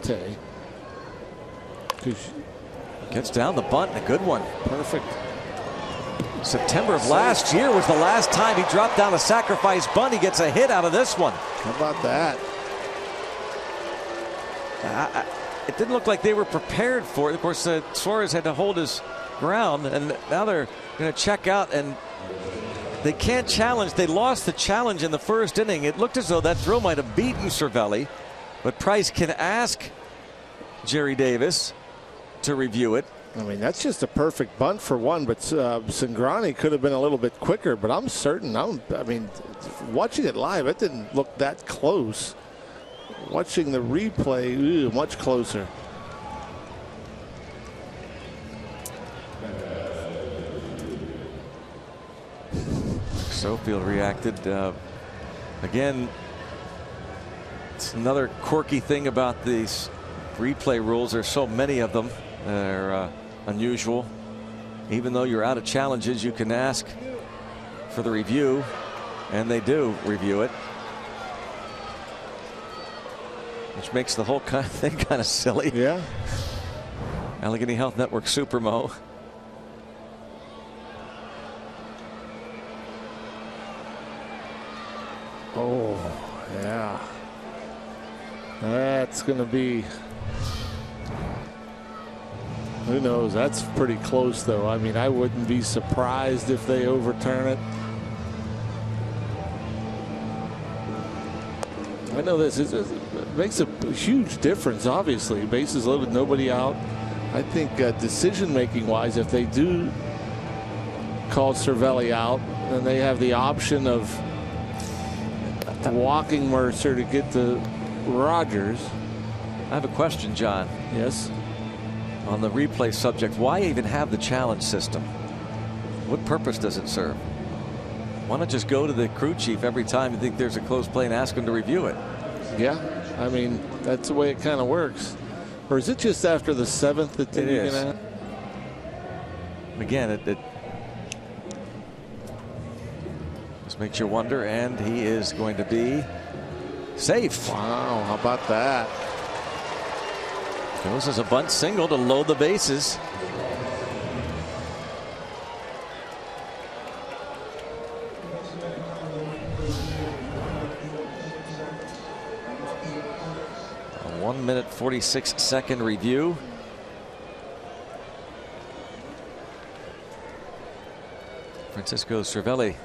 Marte. Gets down the bunt, a good one. Perfect. September of last year was the last time he dropped down a sacrifice bunt. He gets a hit out of this one. How about that? It didn't look like they were prepared for it. Of course, Suarez had to hold his ground, and now they're going to check out, and they can't challenge. They lost the challenge in the first inning. It looked as though that throw might have beaten Cervelli, but Price can ask Jerry Davis to review it. I mean, that's just a perfect bunt for one, but Cingrani could have been a little bit quicker, but I'm certain. I mean, watching it live, it didn't look that close. Watching the replay, much closer. Sofield reacted. Again, it's another quirky thing about these replay rules. There's so many of them. They're unusual. Even though you're out of challenges, you can ask for the review, and they do review it, which makes the whole thing kind of silly. Yeah. Allegheny Health Network Supermo. Oh, yeah. That's going to be, who knows? That's pretty close, though. I mean, I wouldn't be surprised if they overturn it. I know this makes a huge difference, obviously. Bases loaded, nobody out. I think decision-making wise, if they do call Cervelli out, then they have the option of walking Mercer to get to Rogers. I have a question, John. Yes. On the replay subject, why even have the challenge system? What purpose does it serve? Why not just go to the crew chief every time you think there's a close play and ask him to review it? Yeah, I mean, that's the way it kind of works. Or is it just after the 7th that it you're is? gonna... Again, it just makes you wonder, and he is going to be safe. Wow, how about that? Goes as a bunt single to load the bases. A 1-minute 46-second review. Francisco Cervelli